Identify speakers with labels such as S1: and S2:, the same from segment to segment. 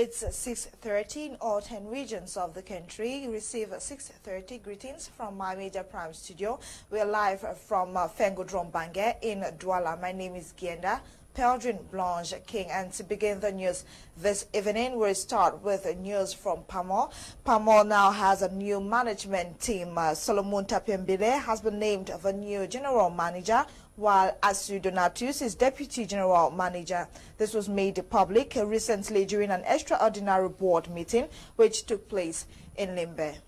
S1: It's 6:30 in all 10 regions of the country. You receive 6:30 greetings from my Major Prime Studio. We are live from Fengodron Bange in Douala. My name is Gienda Peldrin Blanche King, and to begin the news this evening, we'll start with news from Pamo. Pamo now has a new management team. Solomon Tapiambile has been named the new general manager, while Asu Donatus is deputy general manager. This was made public recently during an extraordinary board meeting which took place in LIMBE.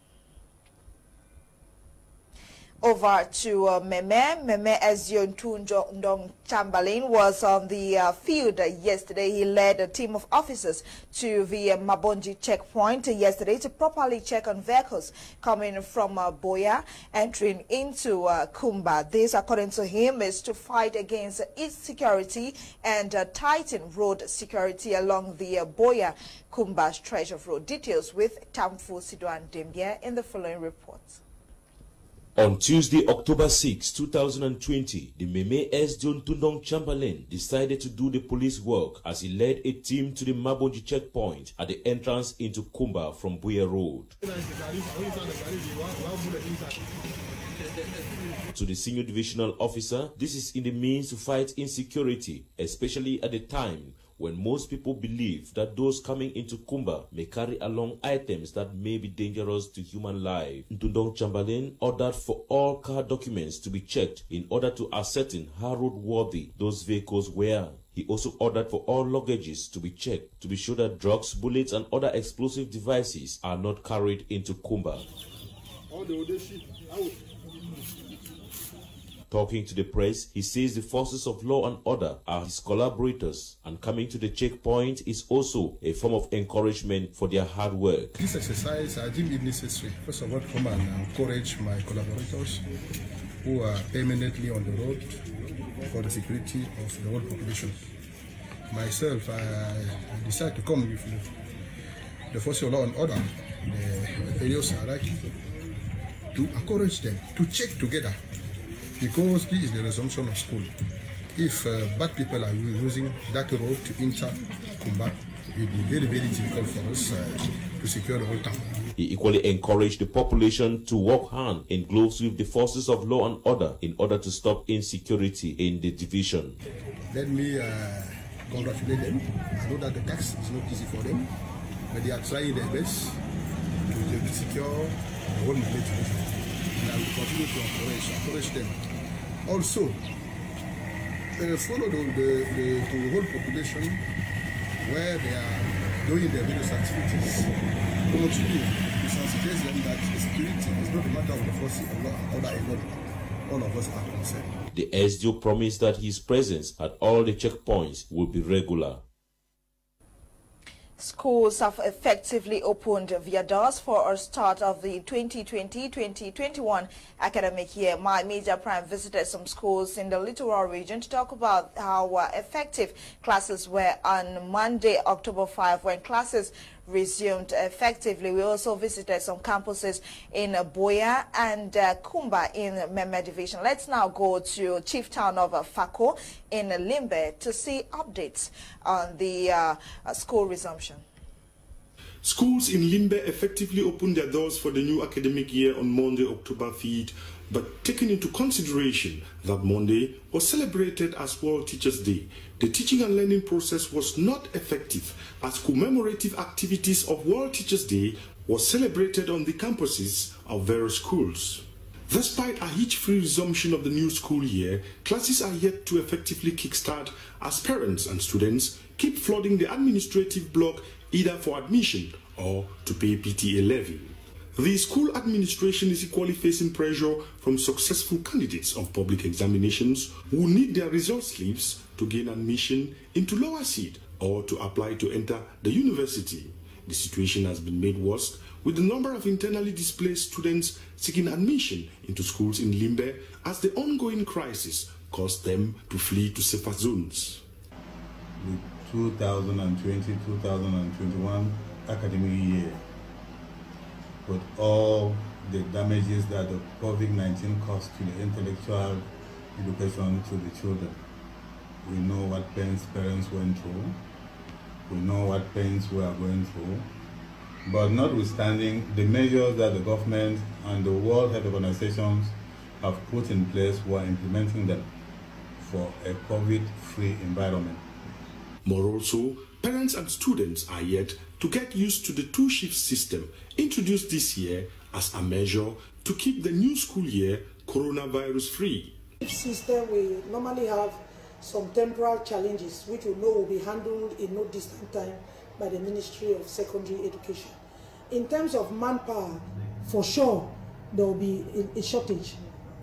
S1: Over to Kmer. Kmer Ezion Ndong Chamberlain was on the field yesterday. He led a team of officers to the Mabonji checkpoint yesterday to properly check on vehicles coming from Boya entering into Kumba. This, according to him, is to fight against insecurity and tighten road security along the Boya Kumba stretch of road. Details with Tamfu Sidwan Dembia in the following report.
S2: On Tuesday, October 6, 2020, the Kmer Ezion Ndong Chamberlain decided to do the police work as he led a team to the Mabonji checkpoint at the entrance into Kumba from Buya Road. To the senior divisional officer, this is in the means to fight insecurity, especially at the time when most people believe that those coming into Kumba may carry along items that may be dangerous to human life. Ndong Chamberlain ordered for all car documents to be checked in order to ascertain how roadworthy those vehicles were. He also ordered for all luggages to be checked to be sure that drugs, bullets and other explosive devices are not carried into Kumba. Talking to the press, he says the forces of law and order are his collaborators, and coming to the checkpoint is also a form of encouragement for their hard work.
S3: This exercise, I deem it necessary. First of all, come and encourage my collaborators who are permanently on the road for the security of the whole population. Myself, I decided to come with the forces of law and order, the areas to encourage them to check together. Because this is the resumption of school. If bad people are using that road to enter Kumba, it will be very, very difficult for us to secure the whole town.
S2: He equally encouraged the population to work hand in gloves with the forces of law and order in order to stop insecurity in the division.
S3: Let me congratulate them. I know that the task is not easy for them, but they are trying their best to secure the whole division. And I will continue to encourage them. Also, follow the whole population where they are doing their various activities. Continue to sensitize them that security is not a matter of the force of law and order alone. All of us are concerned.
S2: The SDO promised that his presence at all the checkpoints will be regular.
S1: Schools have effectively opened their doors for a start of the 2020-2021 academic year. My Major Prime visited some schools in the littoral region to talk about how effective classes were on Monday, October 5, when classes resumed effectively. We also visited some campuses in Boya and Kumba in Kmer Division. Let's now go to Chief Town of Fako in LIMBE to see updates on the school resumption.
S4: Schools in LIMBE effectively opened their doors for the new academic year on Monday, October 5th, but taking into consideration that Monday was celebrated as World Teachers' Day, the teaching and learning process was not effective as commemorative activities of World Teachers' Day was celebrated on the campuses of various schools. Despite a hitch-free resumption of the new school year, classes are yet to effectively kickstart as parents and students keep flooding the administrative block either for admission or to pay PTA levy. The school administration is equally facing pressure from successful candidates of public examinations who need their result slips to gain admission into lower seed or to apply to enter the university. The situation has been made worse with the number of internally displaced students seeking admission into schools in LIMBE as the ongoing crisis caused them to flee to safer zones.
S5: The 2020-2021 academic year, with all the damages that the COVID-19 caused to the intellectual education to the children. We know what parents went through. We know what pains we are going through. But notwithstanding the measures that the government and the World Health Organizations have put in place, we are implementing them for a COVID-free environment.
S4: More also, parents and students are yet to get used to the two-shift system introduced this year as a measure to keep the new school year coronavirus-free.
S6: This system will normally have some temporal challenges which we know will be handled in no distant time by the Ministry of Secondary Education. In terms of manpower, for sure there will be a shortage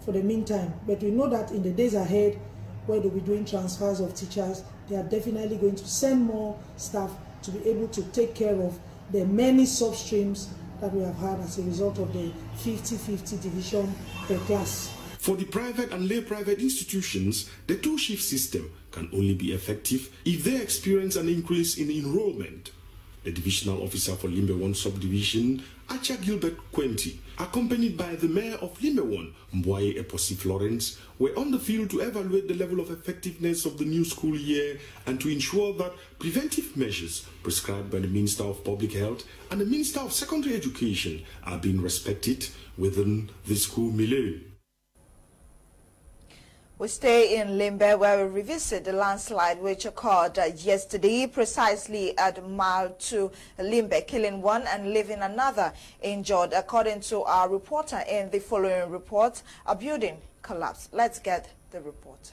S6: for the meantime, but we know that in the days ahead, where they'll be doing transfers of teachers, they are definitely going to send more staff to be able to take care of the many substreams that we have had as a result of the 50-50 division per class.
S4: For the private and lay private institutions, the two-shift system can only be effective if they experience an increase in enrollment. The divisional officer for LIMBE 1 subdivision, Acha Gilbert Quenti, accompanied by the mayor of LIMBE 1, Mboye Eposi Florence, were on the field to evaluate the level of effectiveness of the new school year and to ensure that preventive measures prescribed by the Minister of Public Health and the Minister of Secondary Education are being respected within the school milieu.
S1: We stay in Limbe, where we revisit the landslide which occurred yesterday precisely at Mile 2 Limbe, killing one and leaving another injured. According to our reporter in the following report, a building collapsed. Let's get the report.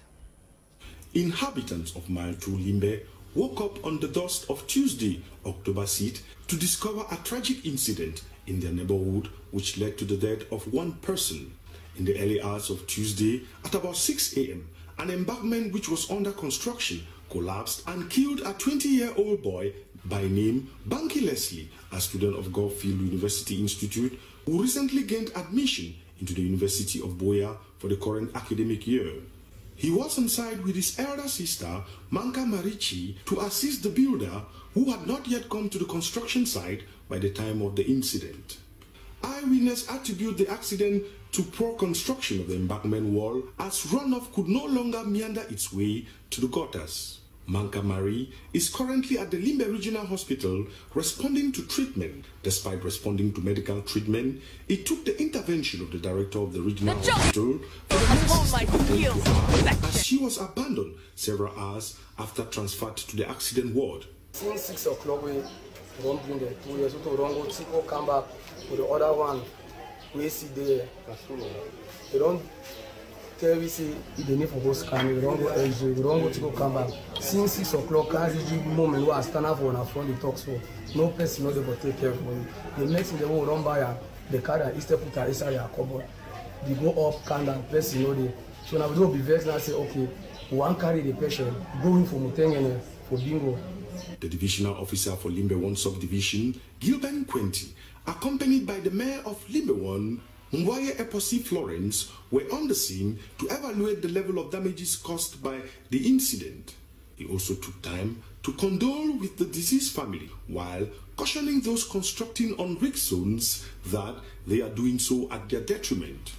S4: Inhabitants of Mile 2 Limbe woke up on the dusk of Tuesday, October 6th, to discover a tragic incident in their neighborhood which led to the death of one person. In the early hours of Tuesday, at about 6 a.m., an embankment which was under construction collapsed and killed a 20-year-old boy by name Banky Leslie, a student of Gulffield University Institute, who recently gained admission into the University of Boya for the current academic year. He was on site with his elder sister, Manka Marichi, to assist the builder, who had not yet come to the construction site by the time of the incident. Eyewitnesses attribute the accident to poor construction of the embankment wall, as runoff could no longer meander its way to the gutters. Manka Marie is currently at the Limbe Regional Hospital responding to treatment. Despite responding to medical treatment, it took the intervention of the director of the regional hospital for the next as she was abandoned several hours after transferred to the accident ward.
S7: Since 6 o'clock, we don't bring the 2 years to Rongo, Chico come back with the other one. We see there. They don't tell we see the need for host scan. We don't go LG. We don't go to go come back. Since 6 o'clock, can't reach moment we are standing up on our front. The talks for no person not able to take care of you. The next thing they will run by the car that is to put inside your cupboard. They go up, can down, person know they. So now we don't be vexed and say okay, we want carry the patient going for Mutengene for bingo.
S4: The divisional officer for Limbe 1 subdivision, Gilbert Quenti, accompanied by the mayor of Limbe 1, Mboye Eposi Florence, were on the scene to evaluate the level of damages caused by the incident. He also took time to condole with the deceased family while cautioning those constructing on risk zones that they are doing so at their detriment.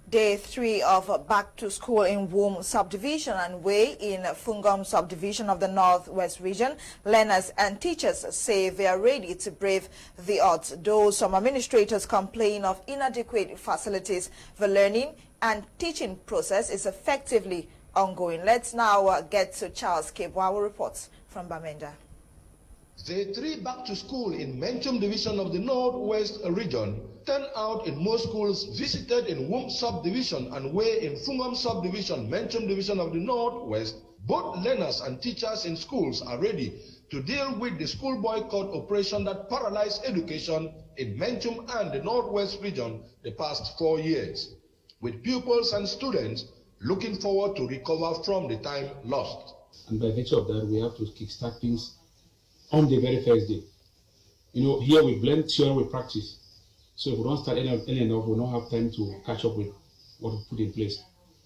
S1: Day 3 of Back to School in Womb subdivision and Way in Fungom subdivision of the Northwest region. Learners and teachers say they are ready to brave the odds, though some administrators complain of inadequate facilities. The learning and teaching process is effectively ongoing. Let's now get to Charles Kebwa, who reports from Bamenda.
S8: Day 3 Back to School in Menchum division of the Northwest region turned out in most schools visited in Womb subdivision and Way in Fungom subdivision, Menchum division of the Northwest. Both learners and teachers in schools are ready to deal with the school boycott operation that paralyzed education in Menchum and the Northwest region the past 4 years, with pupils and students looking forward to recover from the time lost.
S9: And by virtue of that, we have to kickstart things on the very first day. You know, here we blend theory with practice. So if we don't start early enough, we'll not have time to catch up with what we put in place.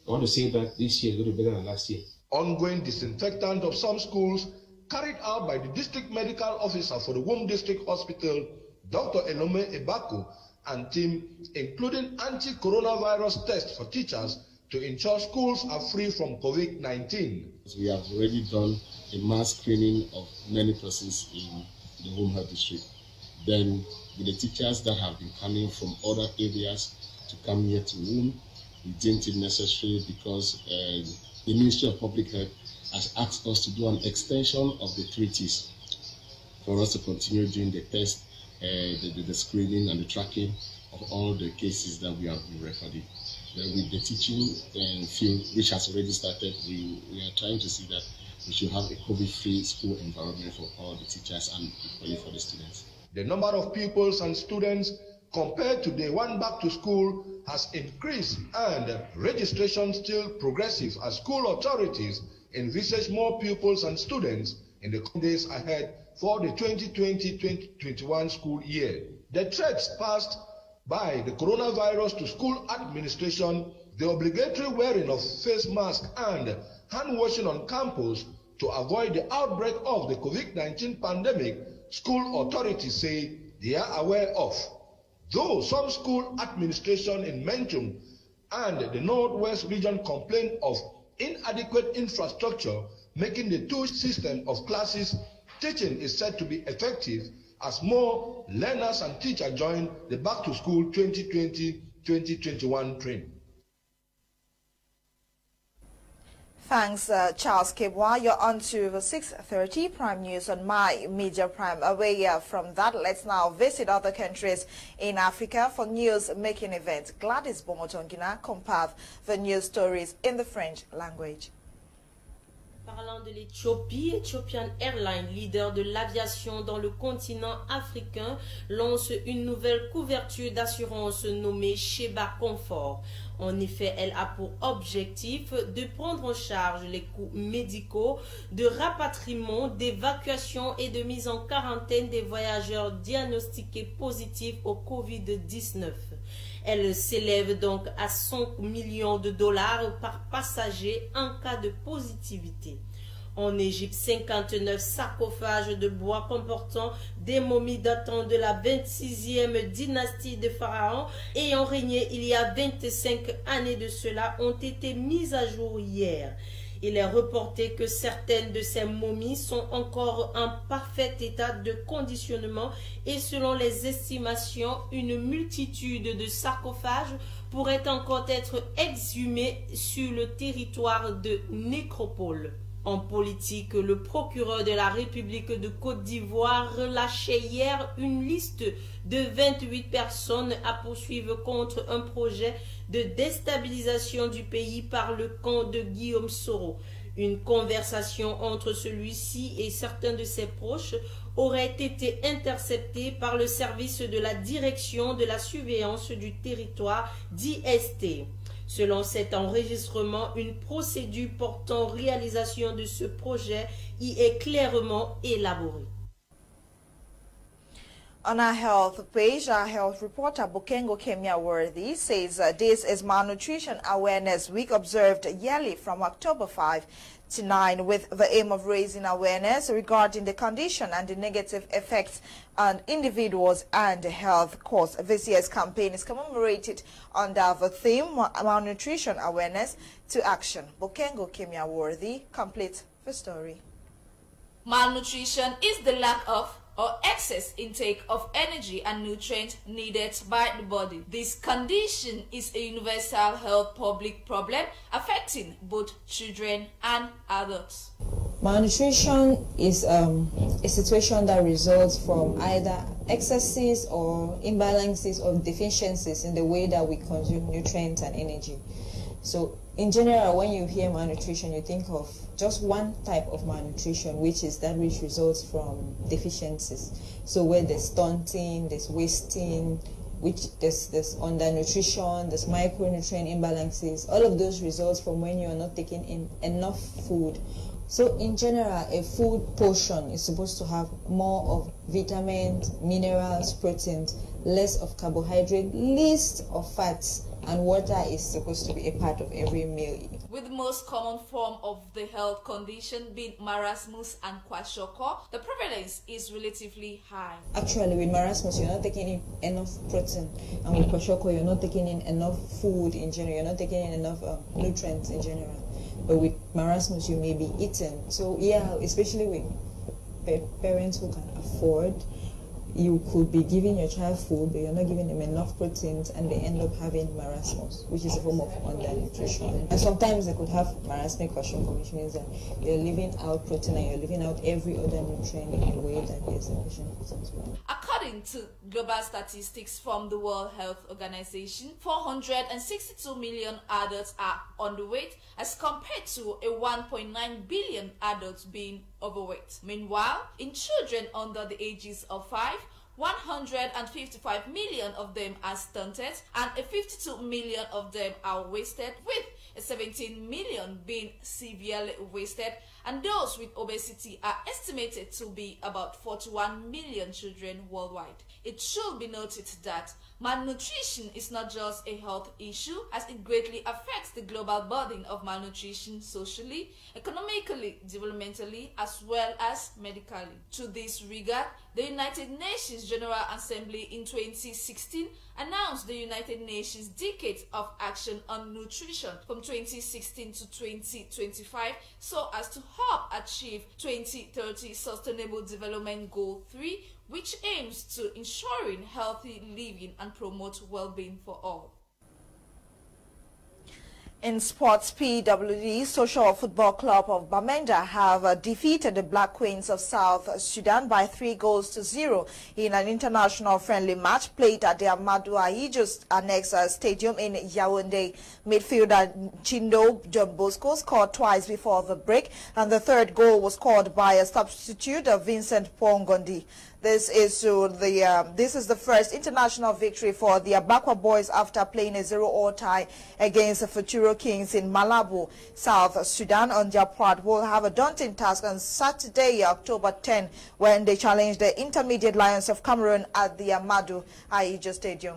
S9: I want to say that this year is going to be better than last year.
S8: Ongoing disinfectant of some schools carried out by the district medical officer for the Womb District Hospital, Dr. Elome Ebaku, and team, including anti-coronavirus tests for teachers to ensure schools are free from COVID-19.
S10: We have already done a mass screening of many persons in the home health district. Then with the teachers that have been coming from other areas to come here to Womb, we deemed it necessary because the Ministry of Public Health has asked us to do an extension of the 3 T's for us to continue doing the test, the screening and the tracking of all the cases that we have been recording. Then with the teaching field, which has already started, we are trying to see that we should have a COVID-free school environment for all the teachers and equally for the students.
S8: The number of pupils and students compared to day one back to school has increased, and registration still progressive as school authorities envisage more pupils and students in the days ahead for the 2020-2021 school year. The threats passed by the coronavirus to school administration, the obligatory wearing of face masks and hand washing on campus to avoid the outbreak of the COVID-19 pandemic, school authorities say they are aware of. Though some school administration in Menchum and the Northwest region complain of inadequate infrastructure, making the 2 system of classes teaching is said to be effective as more learners and teachers join the Back to School 2020-2021 train.
S1: Thanks, Charles Kebwa. You're on to the 6:30 Prime News on My Media Prime. Away from that, let's now visit other countries in Africa for news-making events. Gladys Bomotongina compiled the news stories in the French language.
S11: Parlant de l'Éthiopie, Ethiopian Airlines, leader de l'aviation dans le continent africain, lance une nouvelle couverture d'assurance nommée Sheba Comfort. En effet, elle a pour objectif de prendre en charge les coûts médicaux, de rapatriement, d'évacuation et de mise en quarantaine des voyageurs diagnostiqués positifs au Covid-19. Elle s'élève donc à 5 millions de dollars par passager en cas de positivité. En Égypte, 59 sarcophages de bois comportant des momies datant de la 26e dynastie de Pharaons ayant régné il y a 25 années de cela ont été mis à jour hier. Il est reporté que certaines de ces momies sont encore en parfait état de conditionnement et selon les estimations, une multitude de sarcophages pourraient encore être exhumés sur le territoire de nécropole. En politique, le procureur de la République de Côte d'Ivoire relâchait hier une liste de 28 personnes à poursuivre contre un projet de déstabilisation du pays par le camp de Guillaume Soro. Une conversation entre celui-ci et certains de ses proches aurait été interceptée par le service de la direction de la surveillance du territoire d'IST. Selon cet enregistrement, une procédure portant réalisation de ce projet y est clairement élaborée.
S1: On our health page, our health reporter Bukengo Kmer says this is Malnutrition Awareness Week observed yearly from October 5 to 9 with the aim of raising awareness regarding the condition and the negative effects on individuals and health costs. This year's campaign is commemorated under the theme Malnutrition Awareness to Action. Bukengo Kmer completes the story.
S12: Malnutrition is the lack of or excess intake of energy and nutrients needed by the body. This condition is a universal health public problem affecting both children and adults.
S13: Malnutrition is a situation that results from either excesses or imbalances or deficiencies in the way that we consume nutrients and energy. So in general, when you hear malnutrition, you think of just one type of malnutrition, which is that which results from deficiencies. So where there's stunting, there's wasting, which there's undernutrition, there's micronutrient imbalances. All of those results from when you are not taking in enough food So in general, a food portion is supposed to have more of vitamins, minerals, proteins, less of carbohydrate, least of fats, and water is supposed to be a part of every meal.
S12: With the most common form of the health condition being marasmus and kwashiorkor, the prevalence is relatively high.
S13: Actually, with marasmus, you're not taking in enough protein, and with kwashiorkor, you're not taking in enough food in general, you're not taking in enough nutrients in general. But with marasmus, you may be eaten. So yeah, especially with parents who can afford, you could be giving your child food, but you're not giving them enough proteins, and they end up having marasmus, which is a form of undernutrition. And sometimes they could have marasmic kwashiorkor, which means that you're leaving out protein and you're leaving out every other nutrient in a way that there's sufficient protein as well.
S12: According to global statistics from the World Health Organization, 462 million adults are underweight as compared to a 1.9 billion adults being overweight. Meanwhile, in children under the ages of 5, 155 million of them are stunted and 52 million of them are wasted, with 17 million being severely wasted, and those with obesity are estimated to be about 41 million children worldwide. It should be noted that malnutrition is not just a health issue, as it greatly affects the global burden of malnutrition socially, economically, developmentally, as well as medically. To this regard, the United Nations General Assembly in 2016 announced the United Nations Decade of Action on Nutrition from 2016 to 2025 so as to help achieve 2030 Sustainable Development Goal 3, which aims to ensuring healthy living and promote well-being for all.
S1: In sports, PWD Social Football Club of Bamenda have defeated the Black Queens of South Sudan by 3-0 in an international friendly match played at the Amadou Ahidjo Annex Stadium in Yaoundé. Midfielder Chindo John Bosco scored twice before the break, and the third goal was scored by a substitute, Vincent Pongondi. This is the first international victory for the Abakwa boys after playing a 0-0 tie against the Futuro Kings in Malabo. South Sudan, on their part, will have a daunting task on Saturday, October 10, when they challenge the Intermediate Lions of Cameroun at the Amadou Ahidjo Stadium.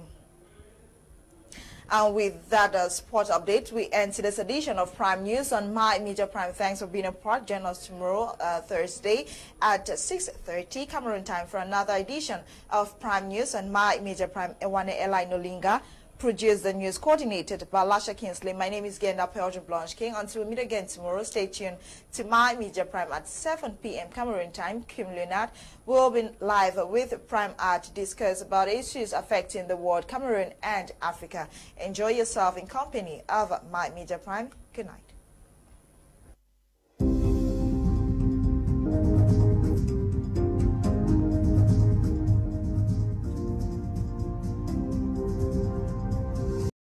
S1: And with that sport update, we end today's edition of Prime News on My Media Prime. Thanks for being a part. Join us tomorrow, Thursday, at 6:30 Cameroon time for another edition of Prime News on My Media Prime. Ewane Eli Nolinga produced the news, coordinated by Lasha Kingsley. My name is Genda Pelgrim Blanche King. Until we meet again tomorrow, stay tuned to My Media Prime at 7 p.m. Cameroon time. Kim Leonard will be live with Prime Art to discuss about issues affecting the world, Cameroon and Africa. Enjoy yourself in company of My Media Prime. Good night.